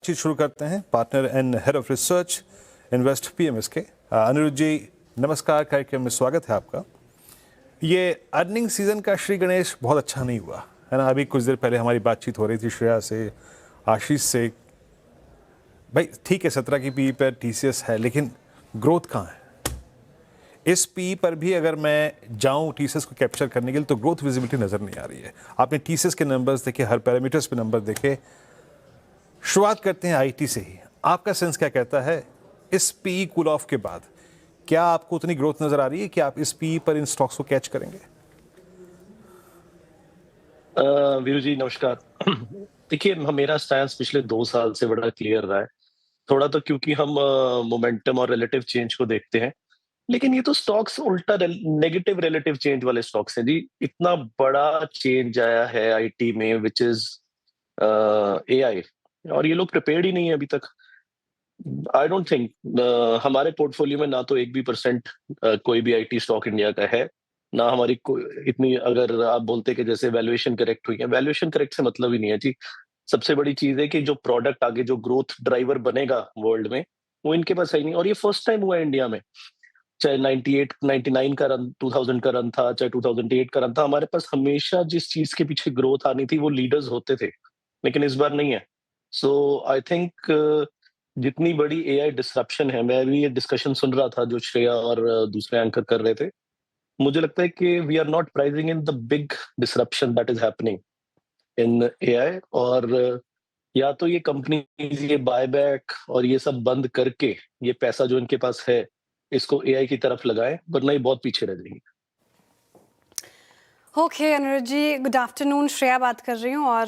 चीज शुरू करते हैं। Partner and head of research invest PMS के अनिरुद्ध जी, नमस्कार। कार्यक्रम में स्वागत है आपका। ये अर्निंग सीजन का श्री गणेश बहुत अच्छा नहीं हुआ है ना। अभी कुछ देर पहले हमारी बातचीत हो रही थी श्रेया से, आशीष से। भाई ठीक है, 17 की पी पर टीसीएस है, लेकिन ग्रोथ कहाँ है? इस पी पर भी अगर मैं जाऊं टीसीएस को कैप्चर करने के लिए तो ग्रोथ विजिबिलिटी नजर नहीं आ रही है। आपने टीसीएस के नंबर्स देखे, हर पैरामीटर्स पे नंबर देखे। शुरुआत करते हैं आईटी से ही। आपका सेंस क्या कहता है इस पी कूल ऑफ के बाद? क्या आपको उतनी ग्रोथ नजर आ रही है कि आप इस पी पर इन स्टॉक्स को कैच करेंगे? वीरू जी नमस्कार। देखिए, मेरा स्टैंस पिछले 2 साल से बड़ा क्लियर रहा है। थोड़ा तो क्योंकि हम मोमेंटम और रिलेटिव चेंज को देखते हैं, लेकिन ये तो स्टॉक्स उल्टा नेगेटिव रिलेटिव चेंज वाले स्टॉक्स हैं जी। इतना बड़ा चेंज आया है आईटी में विच इज एआई, और ये लोग प्रिपेयर्ड ही नहीं है अभी तक। आई डोंट थिंक हमारे पोर्टफोलियो में ना तो 1% कोई भी आईटी स्टॉक इंडिया का है, ना हमारी इतनी, अगर आप बोलते कि जैसे वैल्यूएशन करेक्ट हुई है, वैल्यूएशन करेक्ट से मतलब ही नहीं है जी। सबसे बड़ी चीज है कि जो प्रोडक्ट आगे जो ग्रोथ ड्राइवर बनेगा वर्ल्ड में, वो इनके पास है ही नहीं। और ये फर्स्ट टाइम हुआ है इंडिया में। चाहे 98 99 का रन, 2000 का रन था, चाहे 2008 का रन था, हमारे पास हमेशा जिस चीज के पीछे ग्रोथ आनी थी वो लीडर्स होते थे, लेकिन इस बार नहीं है। सो आई थिंक जितनी बड़ी एआई डिसरप्शन है, मैं भी ये डिस्कशन सुन रहा था जो श्रेया और दूसरे एंकर कर रहे थे। मुझे लगता है कि we are not pricing in the big disruption that is happening in AI. और या तो ये कंपनीज ये बायबैक और ये सब बंद करके ये पैसा जो इनके पास है इसको एआई की तरफ लगाएं, वरना ये बहुत पीछे रह जाएंगे। ओके अनिरुद्ध जी, गुड आफ्टरनून। श्रेया बात कर रही हूँ और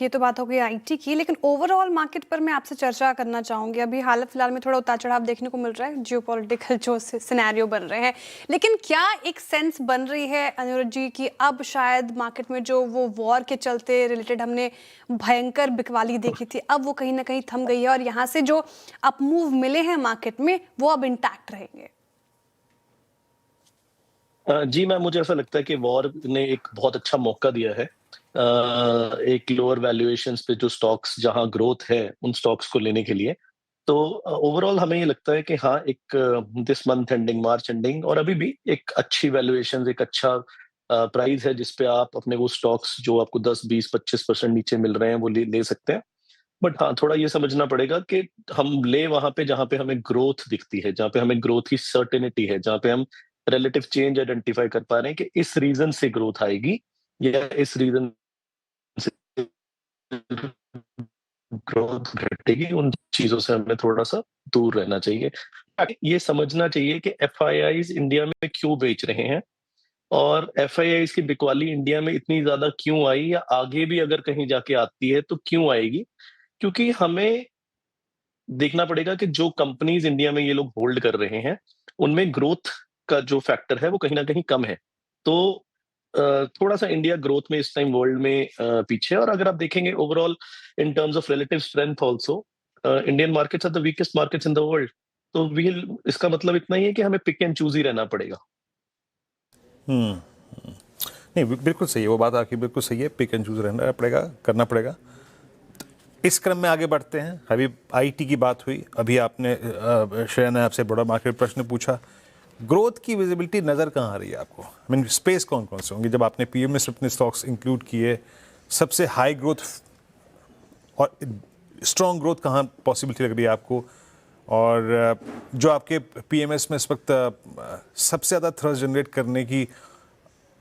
ये तो बात हो गई आईटी की, लेकिन ओवरऑल मार्केट पर मैं आपसे चर्चा करना चाहूँगी। अभी हाल फिलहाल में थोड़ा उतार चढ़ाव देखने को मिल रहा है, जियोपॉलिटिकल जो सिनेरियो बन रहे हैं, लेकिन क्या एक सेंस बन रही है अनिरुद्ध जी कि अब शायद मार्केट में जो वो वॉर के चलते रिलेटेड हमने भयंकर बिकवाली देखी थी, अब वो कहीं ना कहीं थम गई है और यहाँ से जो अप मूव मिले हैं मार्केट में वो अब इंटैक्ट रहेंगे? जी मैम, मुझे ऐसा लगता है कि वॉर ने एक बहुत अच्छा मौका दिया है एक लोअर वैल्यूएशंस पे जो स्टॉक्स जहां ग्रोथ है उन स्टॉक्स को लेने के लिए। तो ओवरऑल हमें ये लगता है कि हाँ, एक this month ending, March ending, और अभी भी एक अच्छी वैल्यूएशंस, एक अच्छा प्राइस है जिसपे आप अपने वो स्टॉक्स जो आपको 10 20 25% नीचे मिल रहे हैं वो ले सकते हैं। बट हाँ, थोड़ा ये समझना पड़ेगा कि हम ले वहां पे जहां पे हमें ग्रोथ दिखती है, जहां पे हमें ग्रोथ की सर्टेनिटी है, जहां पे हम रिलेटिव चेंज आइडेंटिफाई कर पा रहे हैं कि इस रीजन से ग्रोथ आएगी या इस रीजन से ग्रोथ घटेगी। उन चीजों से हमें थोड़ा सा दूर रहना चाहिए। ये समझना चाहिए कि एफआईआईज इंडिया में क्यों बेच रहे हैं, और एफआईआईज की बिकवाली इंडिया में इतनी ज्यादा क्यों आई, या आगे भी अगर कहीं जाके आती है तो क्यों आएगी। क्योंकि हमें देखना पड़ेगा कि जो कंपनीज इंडिया में ये लोग होल्ड कर रहे हैं उनमें ग्रोथ का जो फैक्टर है वो कहीं ना कहीं कम है। तो थोड़ा सा इंडिया ग्रोथ में इस टाइम वर्ल्ड में पीछे है। और अगर आप देखेंगे overall in terms of relative strength also, Indian markets are the weakest markets in the world. तो वी इसका मतलब इतना ही है कि हमें पिक एंड चूज ही रहना पड़ेगा। नहीं, बिल्कुल सही है, वो बात आपकी बिल्कुल सही है। पिक एंड चूज रहना पड़ेगा, करना पड़ेगा। इस क्रम में आगे बढ़ते हैं। अभी आईटी की बात हुई, अभी आपने श्रेया ने आपसे बड़ा मार्केट प्रश्न पूछा। ग्रोथ की विजिबिलिटी नज़र कहाँ आ रही है आपको? आई मीन स्पेस कौन कौन से होंगे? जब आपने पीएम में अपने स्टॉक्स इंक्लूड किए, सबसे हाई ग्रोथ और स्ट्रॉन्ग ग्रोथ कहाँ पॉसिबिलिटी लग रही है आपको? और जो आपके पीएमएस में इस वक्त सबसे ज़्यादा थ्रस्ट जनरेट करने की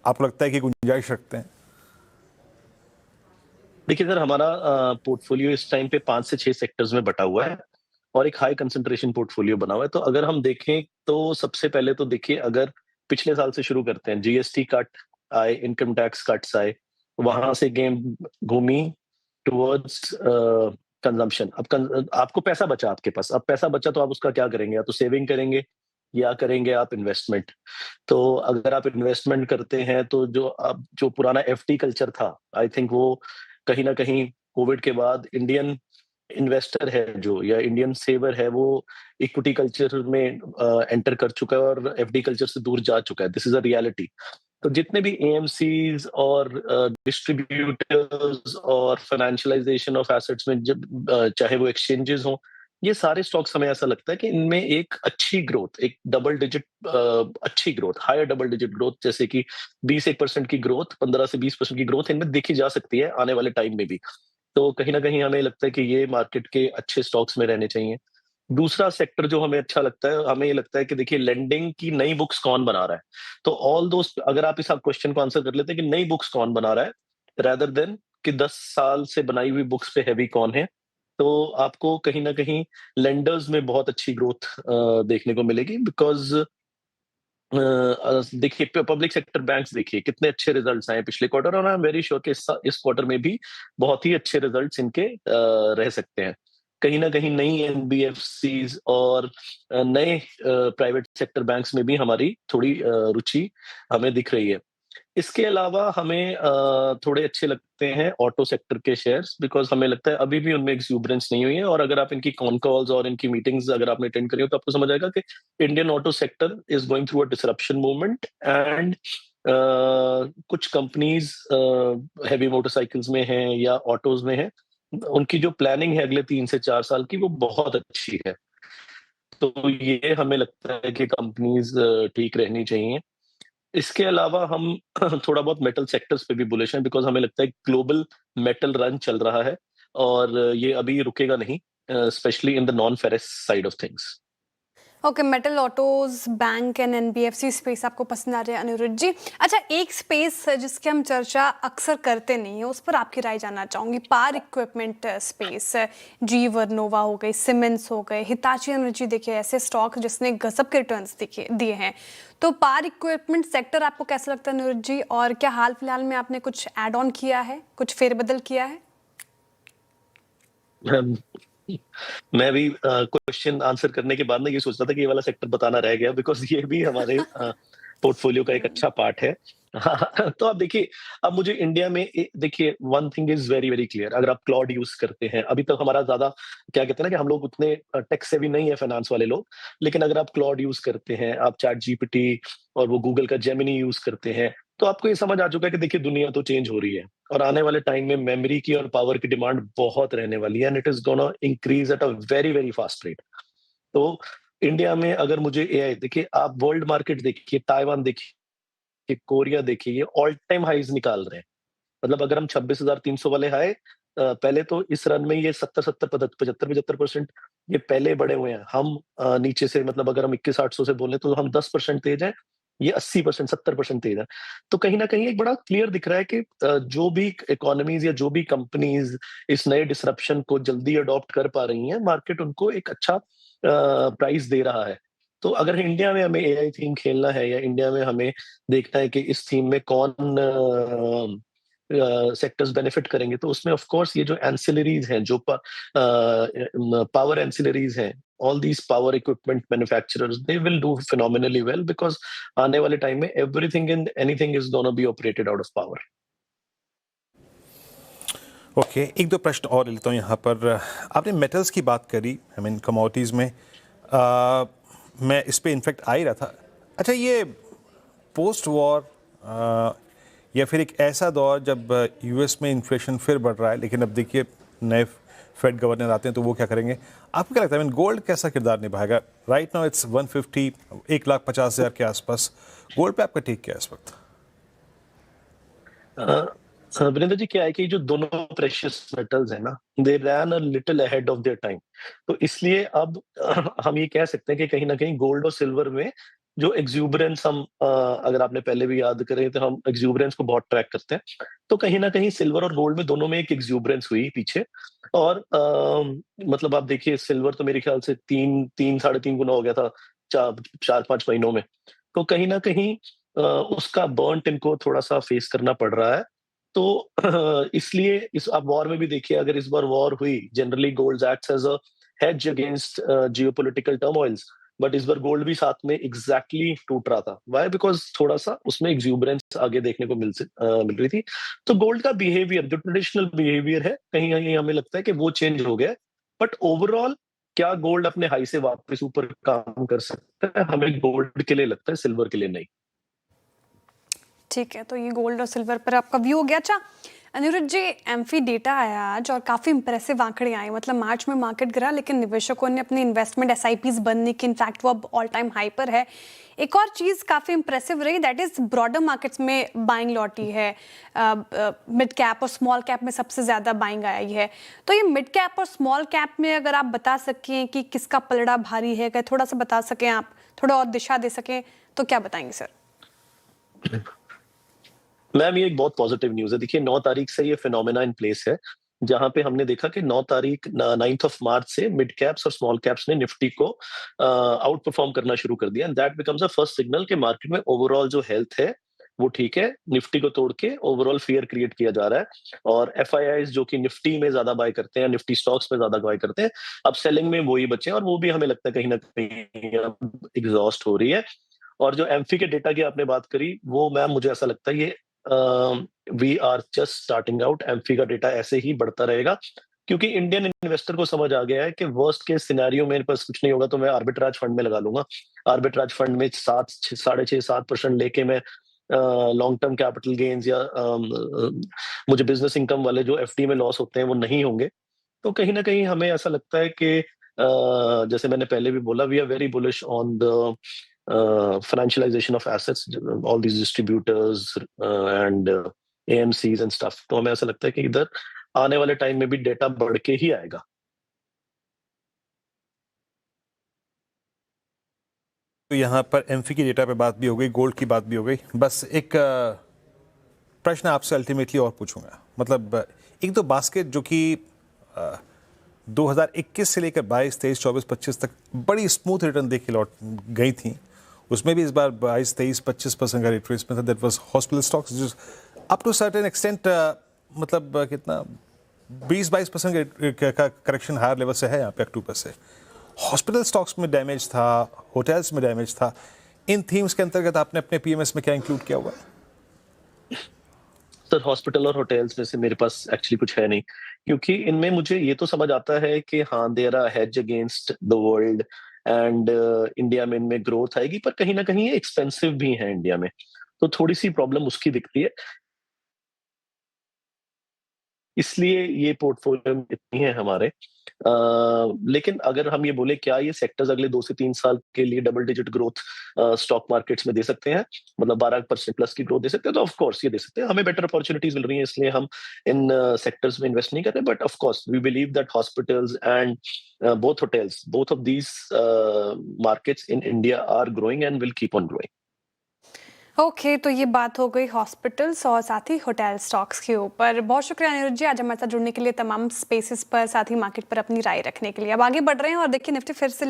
आपको लगता है कि गुंजाइश रखते हैं? देखिए सर, हमारा पोर्टफोलियो इस टाइम पे 5 से 6 सेक्टर्स में बटा हुआ है और एक हाई कंसंट्रेशन पोर्टफोलियो बना हुआ है। तो अगर हम देखें तो सबसे पहले तो देखिए, अगर पिछले साल से शुरू करते हैं, जीएसटी कट आए, इनकम टैक्स कट्स आए, वहां से गेम घूमी टुवर्ड्स कंजम्पशन। आपको पैसा बचा, आपके पास अब पैसा बचा तो आप उसका क्या करेंगे? या तो सेविंग करेंगे या करेंगे आप इन्वेस्टमेंट। तो अगर आप इन्वेस्टमेंट करते हैं तो जो अब जो पुराना एफडी कल्चर था, आई थिंक वो कहीं ना कहीं कोविड के बाद इंडियन इन्वेस्टर है जो, या इंडियन सेवर है वो, इक्विटी कल्चर में एंटर कर चुका है और एफडी कल्चर से दूर जा चुका है। This is a reality. तो जितने भी एएमसीज और डिस्ट्रीब्यूटर्स और फाइनेंशियलाइजेशन ऑफ एसेट्स में जब चाहे वो एक्सचेंजेस हों, ये सारे स्टॉक्स हमें ऐसा लगता है कि इनमें एक अच्छी ग्रोथ, एक डबल डिजिट अच्छी growth, higher double digit growth, जैसे कि 20-1% की ग्रोथ, 15 से 20% की ग्रोथ इनमें देखी जा सकती है आने वाले टाइम में भी। तो कहीं न कहीं हमें लगता है कि ये मार्केट के अच्छे स्टॉक्स में रहने चाहिए। दूसरा सेक्टर जो हमें अच्छा लगता है, हमें ये लगता है कि देखिए लेंडिंग की नई बुक्स कौन बना रहा है? तो ऑल दोस अगर आप इस क्वेश्चन को आंसर कर लेते हैं कि नई बुक्स कौन बना रहा है, रादर देन कि 10 साल से बनाई हुई बुक्स पे हेवी कौन है, तो आपको कहीं न कहीं लेंडर्स में बहुत अच्छी ग्रोथ देखने को मिलेगी बिकॉज़ देखिए पब्लिक सेक्टर बैंक्स देखिए कितने अच्छे रिजल्ट्स आए पिछले क्वार्टर और आई एम वेरी श्योर कि इस क्वार्टर में भी बहुत ही अच्छे रिजल्ट्स इनके रह सकते हैं। कहीं न कहीं नई एनबीएफसीज़ और नए प्राइवेट सेक्टर बैंक्स में भी हमारी थोड़ी रुचि हमें दिख रही है। इसके अलावा हमें थोड़े अच्छे लगते हैं ऑटो सेक्टर के शेयर्स बिकॉज़ हमें लगता है अभी भी उनमें एक्सूबरेंस नहीं हुई है और अगर आप इनकी कॉन कॉल्स और इनकी मीटिंग्स अगर आपने अटेंड करी हो तो आपको समझ आएगा कि Indian auto sector is going through a disruption movement and कुछ कंपनीज़ हेवी मोटरसाइकिल्स में हैं या ऑटोज़ में हैं, उनकी जो प्लानिंग है अगले 3 से 4 साल की वो बहुत अच्छी है। तो ये हमें लगता है कि कंपनीज़ ठीक रहनी चाहिए। इसके अलावा हम थोड़ा बहुत मेटल सेक्टर्स पे भी बुलिश हैं बिकॉज़ हमें लगता है ग्लोबल मेटल रन चल रहा है और ये अभी रुकेगा नहीं specially in the non ferrous side of things. Okay, metal autos, bank and NBFC space आपको पसंद आ रहे हैं अनिरुद्ध जी। अच्छा, एक स्पेस जिसकी हम चर्चा अक्सर करते नहीं है, उस पर आपकी राय जानना चाहूँगी। पावर इक्विपमेंट स्पेस, जी वर्नोवा हो गई, सीमेंस हो गए, हिताची एनर्जी, देखिए ऐसे स्टॉक जिसने गजब के रिटर्न्स दिए हैं। तो पावर इक्विपमेंट सेक्टर आपको कैसा लगता है अनिरुद्ध जी, और क्या हाल फिलहाल में आपने कुछ एड ऑन किया है, कुछ फेरबदल किया है? मैं भी क्वेश्चन आंसर करने के बाद ना ये सोच रहा था कि ये वाला सेक्टर बताना रह गया बिकॉज़ ये भी हमारे पोर्टफोलियो का एक अच्छा पार्ट है। हाँ, तो अब देखिए, अब मुझे इंडिया में देखिए one thing is very, very clear अगर आप क्लाउड यूज़ करते हैं, अभी तक हमारा ज़्यादा क्या कहते हैं ना कि हम लोग उतने टेक सेवी नहीं है फाइनेंस वाले लोग, लेकिन अगर आप क्लाउड यूज़ करते हैं, आप चैट जीपीटी और वो गूगल का जेमिनी यूज़ करते हैं, तो आपको ये समझ आ चुका है कि देखिए दुनिया तो चेंज हो रही है और आने वाले टाइम में मेमोरी की और पावर की डिमांड बहुत रहने वाली है and it is gonna increase at a very, very fast rate. तो इंडिया में अगर मुझे एआई देखिए आप वर्ल्ड मार्केट देखिए, ताइवान देखिए, कोरिया देखिए, ये ऑल टाइम हाइज़ निकाल रहे हैं। मतलब अगर हम 26,300 वाले हाई पहले तो इस रन में ये 70-70 75-75% ये पहले बढ़े हुए हैं। हम नीचे से मतलब अगर हम 21,800 से बोलें तो हम 10% तेज़ हैं, ये 80% 70% तेज़ है। तो कहीं न कहीं एक बड़ा क्लियर दिख रहा है कि जो भी इकोनॉमीज़ या जो भी कंपनीज़ इस नए डिसरप्शन को जल्दी अडॉप्ट कर पा रही हैं, मार्केट उनको एक अच्छा प्राइस दे रहा है। तो अगर इंडिया में हमें एआई थीम खेलना है या इंडिया में हमें देखना है कि इस थीम में कौन सेक्टर्स बेनिफिट करेंगे तो उसमें ऑफ कोर्स ये जो एंसिलरीज हैं जो पावर एंसिलरीज हैं all these power equipment manufacturers they will do phenomenally well because आने वाले टाइम में everything in anything is gonna be operated out of power. Okay, एक दो प्रश्न और लेता हूँ यहाँ पर। आपने मेटल्स की बात करी, आई मीन कमोडिटीज़ में। मैं इस पे इनफेक्ट आ ही रहा था। अच्छा, ये पोस्ट वॉर या फिर एक ऐसा दौर जब यूएस में इन्फ्लेशन फिर बढ़ रहा है, लेकिन अब देखिए नए फेड गवर्नर आते हैं तो वो क्या करेंगे? आपको क्या लगता है, आई मीन गोल्ड कैसा किरदार निभाएगा? राइट नाउ इट्स 150, 1,50,000 के आसपास। गोल्ड पे आपका टेक क्या है इस वक्त? वीरेंद्र जी क्या है कि जो दोनों प्रेशियस मेटल्स हैं ना they ran a little ahead of their time. तो इसलिए अब हम ये कह सकते हैं कि कहीं ना कहीं गोल्ड और सिल्वर में जो एग्जूबरेंस हम अगर आपने पहले भी याद करें तो हम एग्जूबरेंस को बहुत ट्रैक करते हैं। तो कहीं ना कहीं सिल्वर और गोल्ड में दोनों में एक एग्जूबरेंस हुई पीछे और मतलब आप देखिए सिल्वर तो मेरे ख्याल से 3-3.5 गुना हो गया था 4-5 महीनों में। तो कहीं ना कहीं उसका बर्न इनको थोड़ा सा फेस करना पड़ रहा है। तो इसलिए इस आप वॉर में भी देखिए अगर इस बार वॉर हुई generally gold acts as a hedge against geopolitical turmoils but इस बार गोल्ड भी साथ में एग्जैक्टली टूट रहा था। व्हाई? बिकॉज थोड़ा सा उसमें एग्जूबरेंस आगे देखने को मिल रही थी। तो गोल्ड का बिहेवियर जो ट्रेडिशनल बिहेवियर है कहीं ना कहीं हमें लगता है कि वो चेंज हो गया है। बट ओवरऑल क्या गोल्ड अपने हाई से वापस ऊपर काम कर सकता है? हमें गोल्ड के लिए लगता है, सिल्वर के लिए नहीं। ठीक है, तो ये गोल्ड और सिल्वर पर आपका व्यू हो गया। अच्छा अनिरुद्ध जी, एम्फी डेटा आया आज और काफ़ी इंप्रेसिव आंकड़े आए। मतलब मार्च में मार्केट गिरा लेकिन निवेशकों ने अपनी इन्वेस्टमेंट एसआईपीज बंद नहीं की, इनफैक्ट वो अब ऑल टाइम हाई पर है। एक और चीज़ काफ़ी इंप्रेसिव रही, दैट इज़ ब्रॉडर मार्केट्स में बाइंग लौटी है। मिड कैप और स्मॉल कैप में सबसे ज़्यादा बाइंग आई है। तो ये मिड कैप और स्मॉल कैप में अगर आप बता सकें कि किसका पलड़ा भारी है, अगर थोड़ा सा बता सकें आप, थोड़ा और दिशा दे सकें, तो क्या बताएंगे सर? मैम, ये एक बहुत पॉजिटिव न्यूज़ है। देखिए 9 तारीख से ये फिनोमेना इन प्लेस है, जहाँ पे हमने देखा कि 9th ऑफ मार्च से मिड कैप्स और स्मॉल कैप्स ने निफ्टी को आउट परफॉर्म करना शुरू कर दिया, and that becomes a first signal कि मार्केट में ओवरऑल जो हेल्थ है वो ठीक है। निफ्टी को तोड़ के ओवरऑल फियर क्रिएट किया जा रहा है, और एफआईआईज जो कि निफ्टी में ज्यादा बाय करते हैं, निफ्टी स्टॉक्स में ज्यादा बाय करते हैं, अब सेलिंग में वही बचे हैं, और वो भी हमें लगता है कहीं ना कहीं एग्जॉस्ट हो रही है। और जो एम्फी के डेटा की आपने बात करी, वो मैम मुझे ऐसा लगता है ये we are just starting out. AMFI का डेटा ऐसे ही बढ़ता रहेगा, क्योंकि इंडियन इन्वेस्टर को समझ आ गया है कि वर्स्ट केस सिनेरियो मेरे पास कुछ नहीं होगा तो मैं आर्बिट्राज फंड में लगा लूंगा। आर्बिट्राज फंड में 6.5-7% लेके मैं लॉन्ग टर्म कैपिटल गेन्स या मुझे बिजनेस इनकम वाले जो एफडी में लॉस होते हैं वो नहीं होंगे। तो कहीं ना कहीं हमें ऐसा लगता है कि जैसे मैंने पहले भी बोला, we are very bullish on the financialization of assets, all these distributors and AMCs and stuff। तो हमें ऐसा लगता है कि इधर आने वाले टाइम में भी डेटा बढ़ के ही आएगा। तो यहाँ पर एम्फी की डेटा पे बात भी हो गई, गोल्ड की बात भी हो गई। बस एक प्रश्न आपसे अल्टीमेटली और पूछूंगा। मतलब एक तो बास्केट जो कि 2021 से लेकर 22, 23, 24, 25 तक बड़ी स्मूथ रिटर्न देके लौट गई थी, उसमें भी इस बार 22, 23, 25% का रिट्रेसमेंट था। दैट वाज हॉस्पिटल स्टॉक्स जो अप टू सर्टेन एक्सटेंट मतलब कितना 20-22% का करेक्शन हायर लेवल से है यहाँ पे अक्टूबर से। हॉस्पिटल स्टॉक्स में डैमेज था, होटल्स में डैमेज था। इन थीम्स के अंतर्गत आपने अपने पीएमएस में क्या इंक्लूड किया हुआ है? सर, हॉस्पिटल और होटल्स में से मेरे पास एक्चुअली कुछ है नहीं, क्योंकि इनमें मुझे ये तो समझ आता है कि हाँ there are hedge against the world, and India में इनमें ग्रोथ आएगी, पर कहीं ना कहीं ये एक्सपेंसिव भी है इंडिया में, तो थोड़ी सी प्रॉब्लम उसकी दिखती है। इसलिए ये पोर्टफोलियो में इतनी है हमारे। लेकिन अगर हम ये बोले क्या ये सेक्टर्स अगले 2 से 3 साल के लिए double digit growth stock markets में दे सकते हैं, मतलब 12% प्लस की ग्रोथ दे सकते हैं, तो ऑफ कोर्स ये दे सकते हैं। हमें बेटर अपॉर्चुनिटीज मिल रही हैं, इसलिए हम इन सेक्टर्स में इन्वेस्ट नहीं कर रहे, but of course we believe that hospitals and both hotels, both of these markets in India are growing and will keep on growing. Okay, तो ये बात हो गई हॉस्पिटल्स और साथ ही होटल स्टॉक्स के ऊपर। बहुत शुक्रिया अनिरुद्ध जी आज हमारे साथ जुड़ने के लिए, तमाम स्पेसेस पर, साथ ही मार्केट पर अपनी राय रखने के लिए। अब आगे बढ़ रहे हैं और देखिए निफ्टी फिर से